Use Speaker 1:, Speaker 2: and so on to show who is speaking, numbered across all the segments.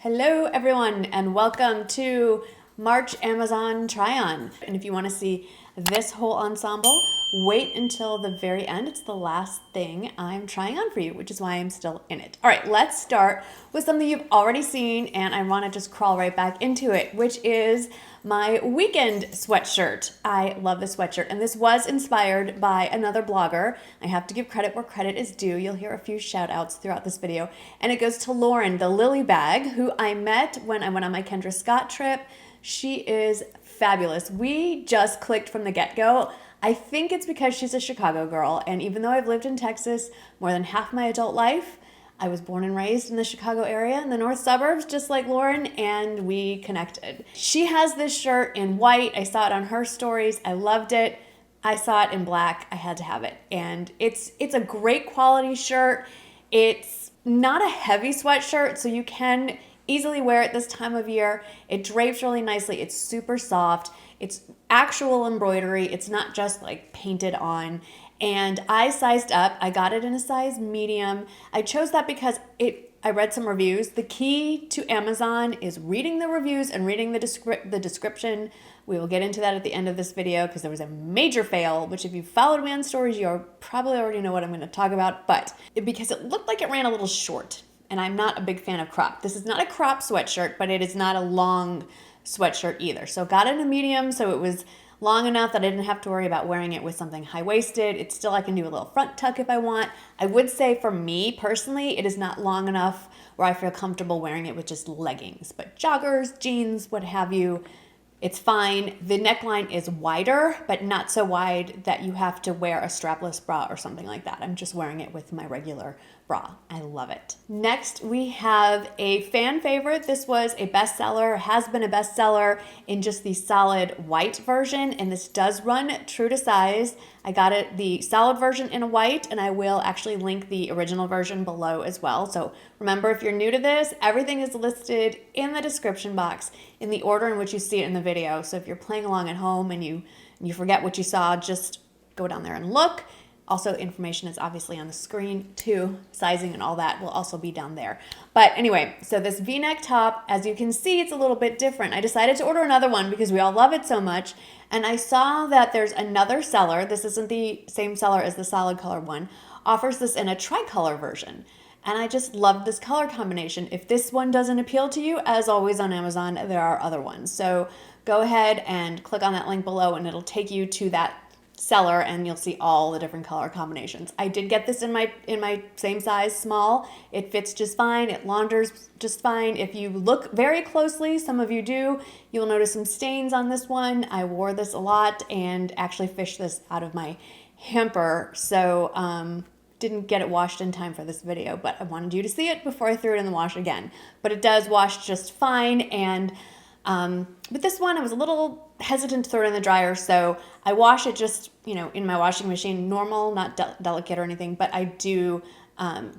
Speaker 1: Hello everyone and welcome to March Amazon try-on. And if you want to see this whole ensemble, wait until the very end. It's the last thing I'm trying on for you, which is why I'm still in it. All right, let's start with something you've already seen and I want to just crawl right back into it, which is my weekend sweatshirt. I love this sweatshirt, and this was inspired by another blogger. I have to give credit where credit is due. You'll hear a few shout outs throughout this video, and it goes to Lauren, the Lillie Bag, who I met when I went on my Kendra Scott trip. She is fabulous. We just clicked from the get-go. I think it's because she's a Chicago girl, and even though I've lived in Texas more than half my adult life, I was born and raised in the Chicago area in the north suburbs, just like Lauren, and we connected. She has this shirt in white. I saw it on her stories. I loved it. I saw it in black. I had to have it. And it's a great quality shirt. It's not a heavy sweatshirt, so you can easily wear it this time of year. It drapes really nicely. It's super soft. It's actual embroidery. It's not just like painted on. And I sized up. I got it in a size medium. I chose that because I read some reviews. The key to Amazon is reading the reviews and reading the description. We will get into that at the end of this video because there was a major fail, which if you followed me on stories, you probably already know what I'm going to talk about. But because it looked like it ran a little short, and I'm not a big fan of crop. This is not a crop sweatshirt, but it is not a long sweatshirt either. So got it in a medium, so it was long enough that I didn't have to worry about wearing it with something high-waisted. It's still, I can do a little front tuck if I want. I would say for me personally, it is not long enough where I feel comfortable wearing it with just leggings, but joggers, jeans, what have you, it's fine. The neckline is wider, but not so wide that you have to wear a strapless bra or something like that. I'm just wearing it with my regular bra. I love it. Next, we have a fan favorite. This was a bestseller, has been a bestseller in just the solid white version, and this does run true to size. I got it the solid version in a white, and I will actually link the original version below as well. So remember, if you're new to this, everything is listed in the description box in the order in which you see it in the video. So if you're playing along at home and you forget what you saw, just go down there and look. Also, information is obviously on the screen too. Sizing and all that will also be down there. But anyway, so this V-neck top, as you can see, it's a little bit different. I decided to order another one because we all love it so much. And I saw that there's another seller, this isn't the same seller as the solid color one, offers this in a tricolor version. And I just love this color combination. If this one doesn't appeal to you, as always on Amazon, there are other ones. So go ahead and click on that link below and it'll take you to that seller and you'll see all the different color combinations. I did get this in my same size, small. It fits just fine. It launders just fine. If you look very closely, some of you do, you'll notice some stains on this one. I wore this a lot and actually fished this out of my hamper. So didn't get it washed in time for this video, but I wanted you to see it before I threw it in the wash again. But it does wash just fine. And with this one, I was a little hesitant to throw it in the dryer, so I wash it just, in my washing machine, normal, not delicate or anything, but I do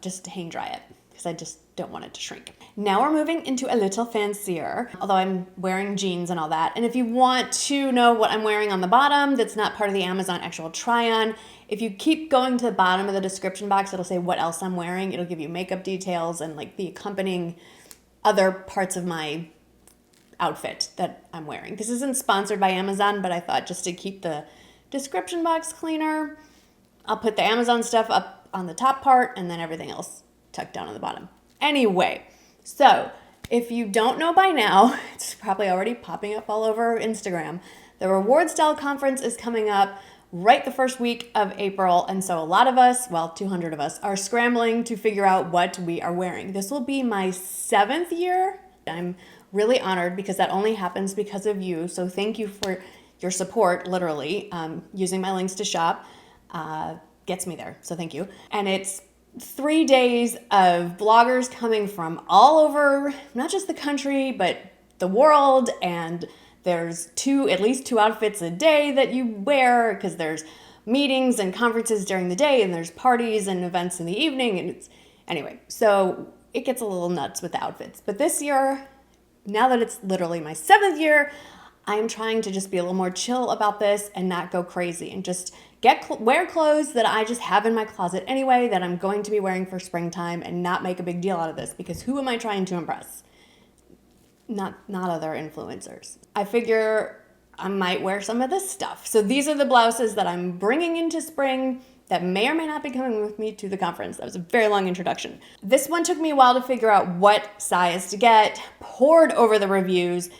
Speaker 1: just hang dry it because I just don't want it to shrink. Now we're moving into a little fancier, although I'm wearing jeans and all that. And if you want to know what I'm wearing on the bottom, that's not part of the Amazon actual try-on, if you keep going to the bottom of the description box, it'll say what else I'm wearing. It'll give you makeup details and like the accompanying other parts of my outfit that I'm wearing. This isn't sponsored by Amazon, but I thought just to keep the description box cleaner, I'll put the Amazon stuff up on the top part and then everything else tucked down on the bottom. Anyway, so if you don't know by now, it's probably already popping up all over Instagram. The rewardStyle conference is coming up right the first week of April, and so a lot of us, well, 200 of us, are scrambling to figure out what we are wearing. This will be my 7th year. I'm really honored because that only happens because of you. So thank you for your support, literally. Using my links to shop gets me there. So thank you. And it's 3 days of bloggers coming from all over, not just the country, but the world. And there's at least two outfits a day that you wear because there's meetings and conferences during the day and there's parties and events in the evening. And anyway, so it gets a little nuts with the outfits. But this year, now that it's literally my 7th year, I'm trying to just be a little more chill about this and not go crazy and just wear clothes that I just have in my closet anyway that I'm going to be wearing for springtime and not make a big deal out of this because who am I trying to impress? not other influencers. I figure I might wear some of this stuff. So these are the blouses that I'm bringing into spring that may or may not be coming with me to the conference. That was a very long introduction. This one took me a while to figure out what size to get, pored over the reviews.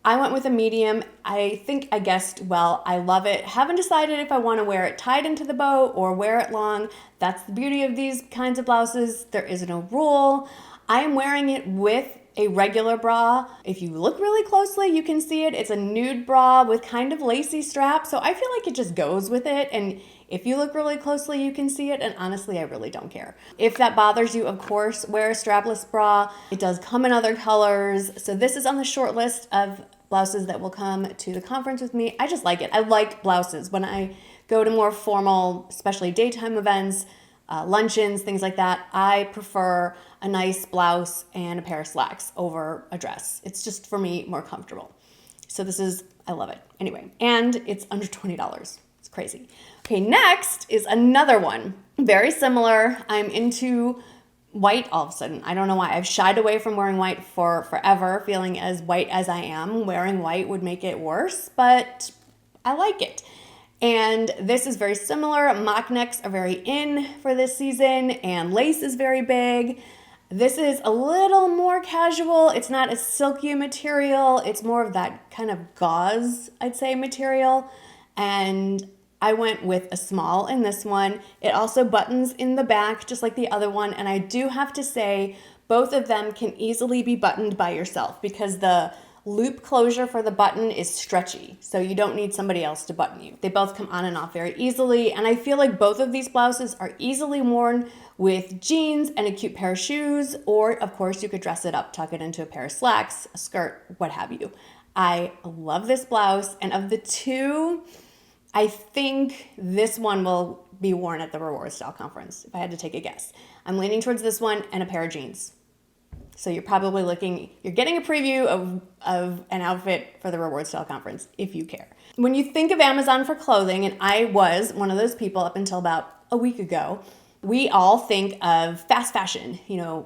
Speaker 1: I went with a medium. I think I guessed well. I love it. Haven't decided if I want to wear it tied into the bow or wear it long. That's the beauty of these kinds of blouses. There is no rule. I am wearing it with a regular bra. If you look really closely, you can see it. It's a nude bra with kind of lacy straps, so I feel like it just goes with it. And if you look really closely, you can see it, and honestly, I really don't care. If that bothers you, of course, wear a strapless bra. It does come in other colors. So this is on the short list of blouses that will come to the conference with me. I just like it. I like blouses. When I go to more formal, especially daytime events, luncheons, things like that, I prefer a nice blouse and a pair of slacks over a dress. It's just, for me, more comfortable. So this is, I love it. Anyway, and it's under $20. It's crazy. Okay, next is another one. Very similar. I'm into white all of a sudden. I don't know why. I've shied away from wearing white for forever, feeling as white as I am. Wearing white would make it worse, but I like it. And this is very similar. Mock necks are very in for this season, and lace is very big. This is a little more casual. It's not a silky material. It's more of that kind of gauze, I'd say, material. And I went with a small in this one. It also buttons in the back, just like the other one. And I do have to say, both of them can easily be buttoned by yourself because the loop closure for the button is stretchy, so you don't need somebody else to button you. They both come on and off very easily, and I feel like both of these blouses are easily worn with jeans and a cute pair of shoes, or of course you could dress it up, tuck it into a pair of slacks, a skirt, what have you. I love this blouse, and of the two, I think this one will be worn at the rewardStyle conference, if I had to take a guess. I'm leaning towards this one and a pair of jeans. So you're probably you're getting a preview of an outfit for the rewardStyle conference, if you care. When you think of Amazon for clothing, and I was one of those people up until about a week ago, we all think of fast fashion,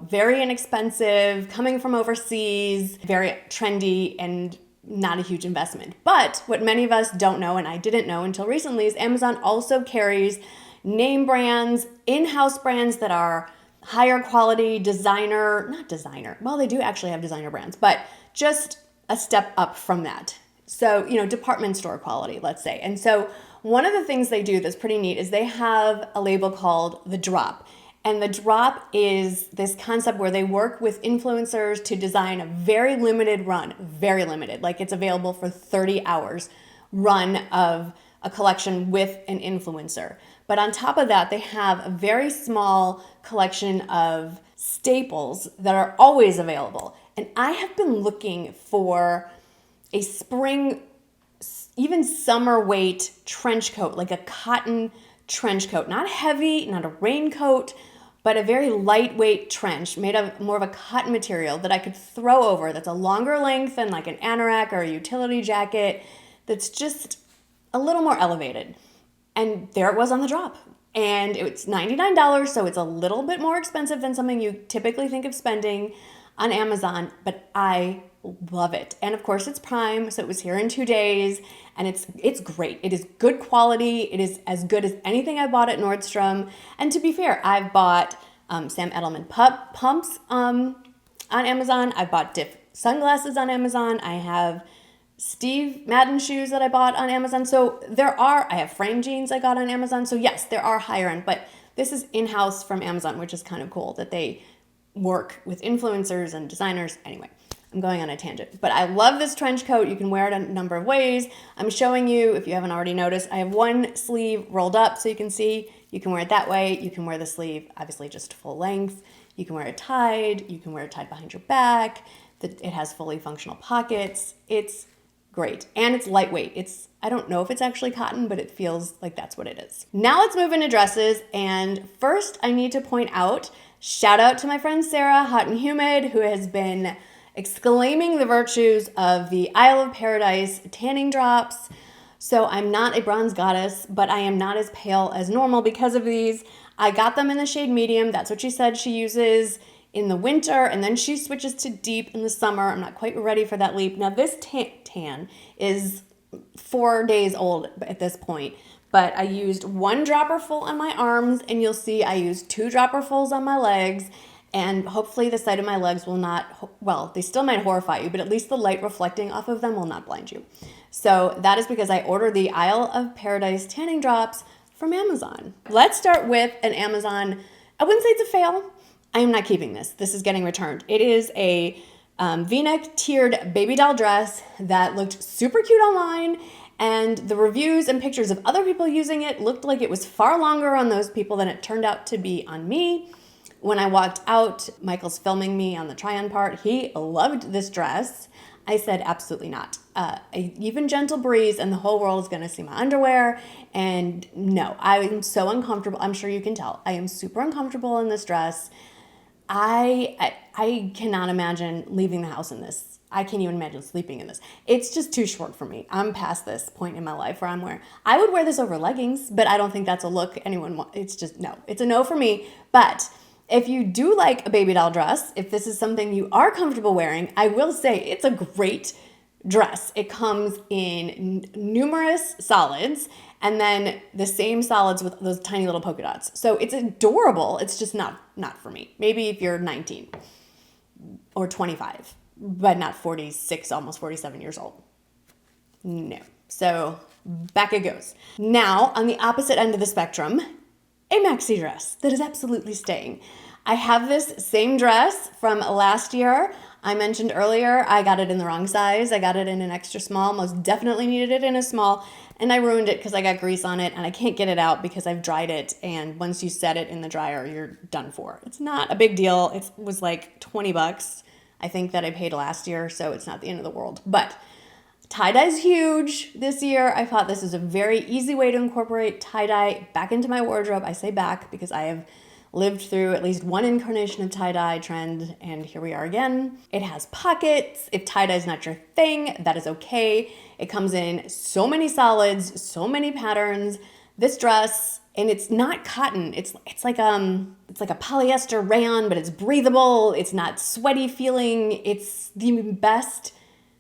Speaker 1: very inexpensive, coming from overseas, very trendy, and not a huge investment. But what many of us don't know, and I didn't know until recently, is Amazon also carries name brands, in-house brands that are higher quality not designer. Well, they do actually have designer brands, but just a step up from that. So, department store quality, let's say. And so one of the things they do that's pretty neat is they have a label called The Drop. And The Drop is this concept where they work with influencers to design a very limited run, very limited, like it's available for 30 hours run of a collection with an influencer. But on top of that, they have a very small collection of staples that are always available. And I have been looking for a spring, even summer weight trench coat, like a cotton trench coat. Not heavy, not a raincoat, but a very lightweight trench made of more of a cotton material that I could throw over, that's a longer length than like an anorak or a utility jacket, that's just a little more elevated. And there it was on The Drop. And it's $99, so it's a little bit more expensive than something you typically think of spending on Amazon, but I love it. And of course it's Prime, so it was here in 2 days, and it's great. It is good quality. It is as good as anything I bought at Nordstrom. And to be fair, I've bought Sam Edelman pumps on Amazon. I've bought Diff sunglasses on Amazon. I have Steve Madden shoes that I bought on Amazon. So I have frame jeans I got on Amazon. So yes, there are higher end, but this is in-house from Amazon, which is kind of cool that they work with influencers and designers. Anyway, I'm going on a tangent, but I love this trench coat. You can wear it a number of ways. I'm showing you, if you haven't already noticed, I have one sleeve rolled up so you can see. You can wear it that way. You can wear the sleeve, obviously just full length. You can wear it tied. You can wear it tied behind your back. It has fully functional pockets. It's great. And it's lightweight. I don't know if it's actually cotton, but it feels like that's what it is. Now let's move into dresses. And first I need to point out, shout out to my friend Sara, Haute and Humid, who has been exclaiming the virtues of the Isle of Paradise tanning drops. So I'm not a bronze goddess, but I am not as pale as normal because of these. I got them in the shade medium. That's what she said she uses in the winter, and then she switches to deep in the summer. I'm not quite ready for that leap. Now this tan is 4 days old at this point, but I used 1 dropperful on my arms, and you'll see I used 2 dropperfuls on my legs, and hopefully the sight of my legs will not, well, they still might horrify you, but at least the light reflecting off of them will not blind you. So that is because I ordered the Isle of Paradise tanning drops from Amazon. Let's start with an Amazon, I wouldn't say it's a fail. I am not keeping this. This is getting returned. It is a V-neck tiered baby doll dress that looked super cute online, and the reviews and pictures of other people using it looked like it was far longer on those people than it turned out to be on me. When I walked out, Michael's filming me on the try-on part. He loved this dress. I said, absolutely not. Even gentle breeze and the whole world is gonna see my underwear. And no, I am so uncomfortable. I'm sure you can tell. I am super uncomfortable in this dress. I cannot imagine leaving the house in this. I can't even imagine sleeping in this. It's just too short for me. I'm past this point in my life where I would wear this over leggings, but I don't think that's a look anyone wants. It's just, no, it's a no for me. But if you do like a baby doll dress, if this is something you are comfortable wearing, I will say it's a great dress. It comes in numerous solids, and then the same solids with those tiny little polka dots. So it's adorable. It's just not for me. Maybe if you're 19 or 25, but not 46, almost 47 years old. No. So back it goes. Now, on the opposite end of the spectrum, a maxi dress that is absolutely staying. I have this same dress from last year. I mentioned earlier, I got it in the wrong size. I got it in an extra small, most definitely needed it in a small, and I ruined it because I got grease on it and I can't get it out because I've dried it, and once you set it in the dryer, you're done for. It's not a big deal. It was like 20 bucks, I think, that I paid last year, so it's not the end of the world. But tie-dye's huge this year. I thought this is a very easy way to incorporate tie-dye back into my wardrobe. I say back because I have lived through at least one incarnation of tie-dye trend, and here we are again. It has pockets. If tie-dye is not your thing, that is okay. It comes in so many solids, so many patterns. This dress, and it's not cotton. It's like a polyester rayon, but it's breathable. It's not sweaty feeling. It's the best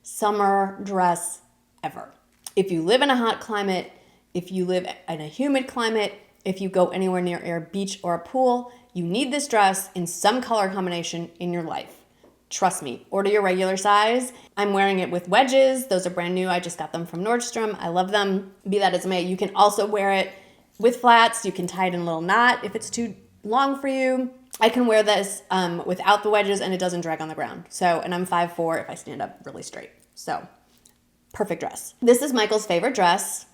Speaker 1: summer dress ever. If you live in a hot climate, if you live in a humid climate, if you go anywhere near a beach or a pool, you need this dress in some color combination in your life. Trust me, order your regular size. I'm wearing it with wedges. Those are brand new. I just got them from Nordstrom. I love them. Be that as it may, you can also wear it with flats. You can tie it in a little knot if it's too long for you. I can wear this without the wedges, and it doesn't drag on the ground. So, and I'm 5'4" if I stand up really straight. So, perfect dress. This is Michael's favorite dress.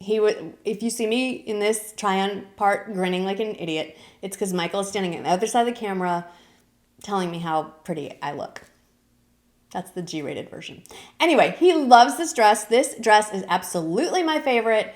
Speaker 1: If you see me in this try-on part grinning like an idiot, it's because Michael is standing on the other side of the camera telling me how pretty I look. That's the G-rated version. Anyway, he loves this dress. This dress is absolutely my favorite.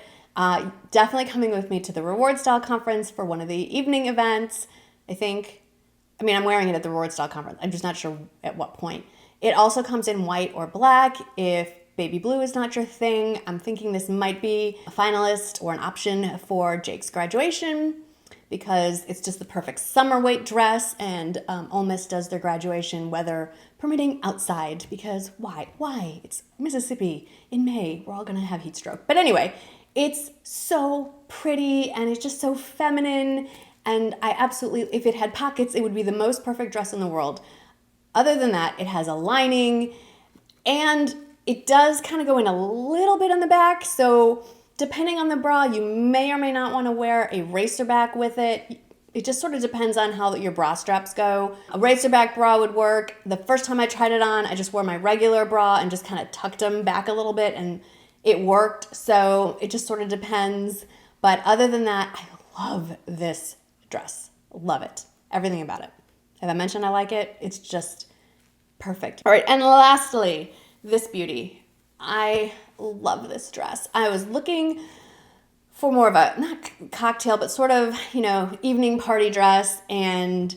Speaker 1: Definitely coming with me to the rewardStyle conference for one of the evening events. I'm wearing it at the rewardStyle conference. I'm just not sure at what point. It also comes in white or black. If baby blue is not your thing, I'm thinking this might be a finalist or an option for Jake's graduation because it's just the perfect summer weight dress, and Ole Miss does their graduation weather permitting outside because why? It's Mississippi in May. We're all gonna have heat stroke. But anyway, it's so pretty and it's just so feminine, and I absolutely, if it had pockets, it would be the most perfect dress in the world. Other than that, it has a lining, and it does kind of go in a little bit on the back, so depending on the bra, you may or may not want to wear a racer back with it. It just sort of depends on how your bra straps go. A racer back bra would work. The first time I tried it on, I just wore my regular bra and just kind of tucked them back a little bit, and it worked. So it just sort of depends. But other than that, I love this dress. Love it. Everything about it. Have I mentioned I like it? It's just perfect. All right, and lastly, this beauty. I love this dress. I was looking for more of a, not cocktail, but sort of, evening party dress, and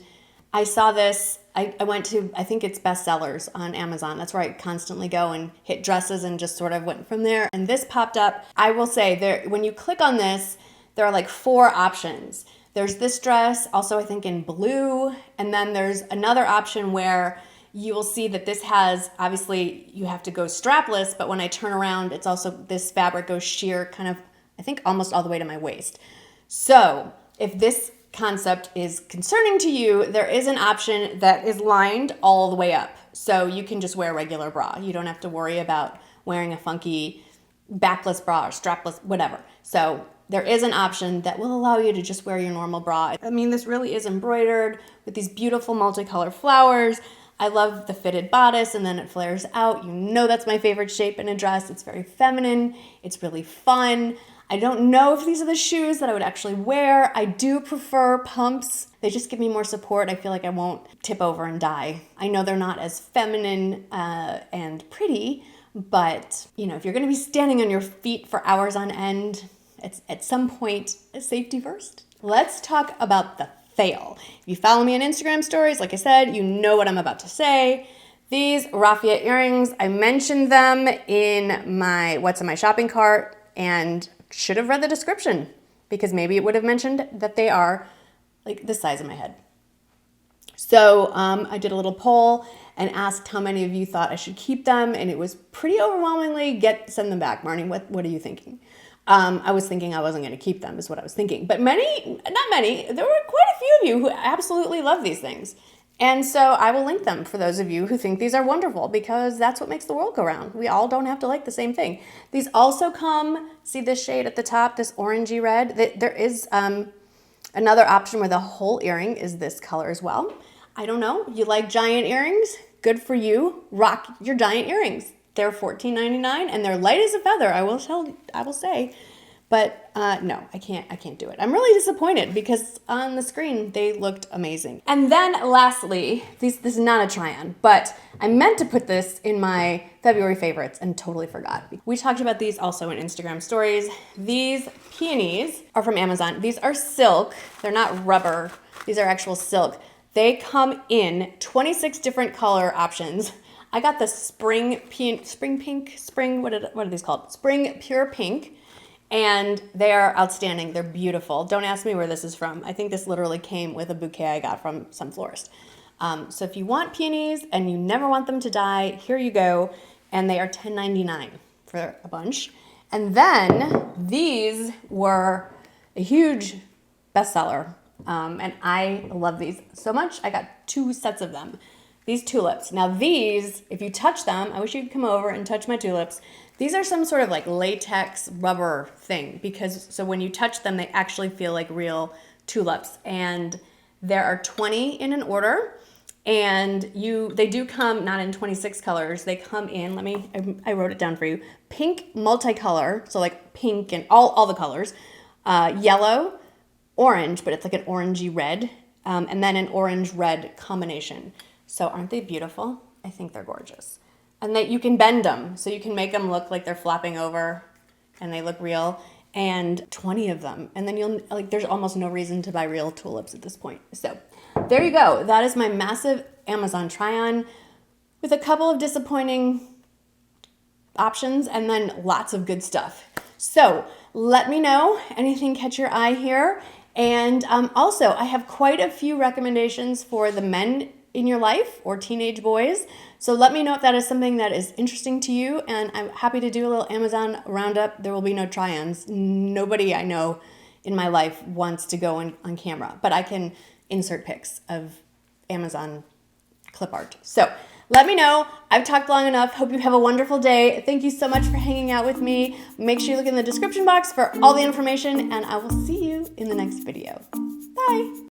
Speaker 1: I saw this. I went to, I think it's bestsellers on Amazon. That's where I constantly go and hit dresses and just sort of went from there. And this popped up. I will say, when you click on this, there are like 4 options. There's this dress, also I think in blue, and then there's another option where you will see that this has, obviously you have to go strapless, but when I turn around, it's also, this fabric goes sheer kind of, I think almost all the way to my waist. So if this concept is concerning to you, there is an option that is lined all the way up. So you can just wear a regular bra. You don't have to worry about wearing a funky backless bra or strapless, whatever. So there is an option that will allow you to just wear your normal bra. I mean, this really is embroidered with these beautiful multicolored flowers. I love the fitted bodice and then it flares out. You know that's my favorite shape in a dress. It's very feminine. It's really fun. I don't know if these are the shoes that I would actually wear. I do prefer pumps. They just give me more support. I feel like I won't tip over and die. I know they're not as feminine and pretty, but you know, if you're gonna be standing on your feet for hours on end, it's at some point safety first. Let's talk about the fail. If you follow me on Instagram stories, like I said, you know what I'm about to say. These raffia earrings, I mentioned them in my what's in my shopping cart and should have read the description because maybe it would have mentioned that they are like the size of my head. So I did a little poll and asked how many of you thought I should keep them, and it was pretty overwhelmingly send them back. Marnie, what are you thinking? I was thinking I wasn't going to keep them is what I was thinking. But not many, there were quite a few of you who absolutely love these things. And so I will link them for those of you who think these are wonderful because that's what makes the world go round. We all don't have to like the same thing. These also come, see this shade at the top, this orangey red? There is another option where the whole earring is this color as well. I don't know, you like giant earrings? Good for you, rock your giant earrings. They're $14.99 and they're light as a feather, I will say. But no, I can't do it. I'm really disappointed because on the screen they looked amazing. And then lastly, this is not a try-on, but I meant to put this in my February favorites and totally forgot. We talked about these also in Instagram stories. These peonies are from Amazon. These are silk. They're not rubber. These are actual silk. They come in 26 different color options. I got the spring pink, what are these called? Spring pure pink. And they are outstanding. They're beautiful. Don't ask me where this is from. I think this literally came with a bouquet I got from some florist. So if you want peonies and you never want them to die, here you go. And they are $10.99 for a bunch. And then these were a huge bestseller. And I love these so much. I got 2 sets of them. These tulips. Now these, if you touch them, I wish you'd come over and touch my tulips. These are some sort of like latex rubber thing so when you touch them, they actually feel like real tulips. And there are 20 in an order, and they do come not in 26 colors. They come in, I wrote it down for you. Pink multicolor, so like pink and all the colors. Yellow, orange, but it's like an orangey red, and then an orange-red combination. So aren't they beautiful? I think they're gorgeous. And that you can bend them, so you can make them look like they're flopping over and they look real. And 20 of them. And then there's almost no reason to buy real tulips at this point. So there you go. That is my massive Amazon try-on with a couple of disappointing options and then lots of good stuff. So let me know, anything catch your eye here. And also, I have quite a few recommendations for the men in your life or teenage boys. So let me know if that is something that is interesting to you, and I'm happy to do a little Amazon roundup. There will be no try-ons. Nobody I know in my life wants to go on camera, but I can insert pics of Amazon clip art. So let me know. I've talked long enough. Hope you have a wonderful day. Thank you so much for hanging out with me. Make sure you look in the description box for all the information, and I will see you in the next video. Bye.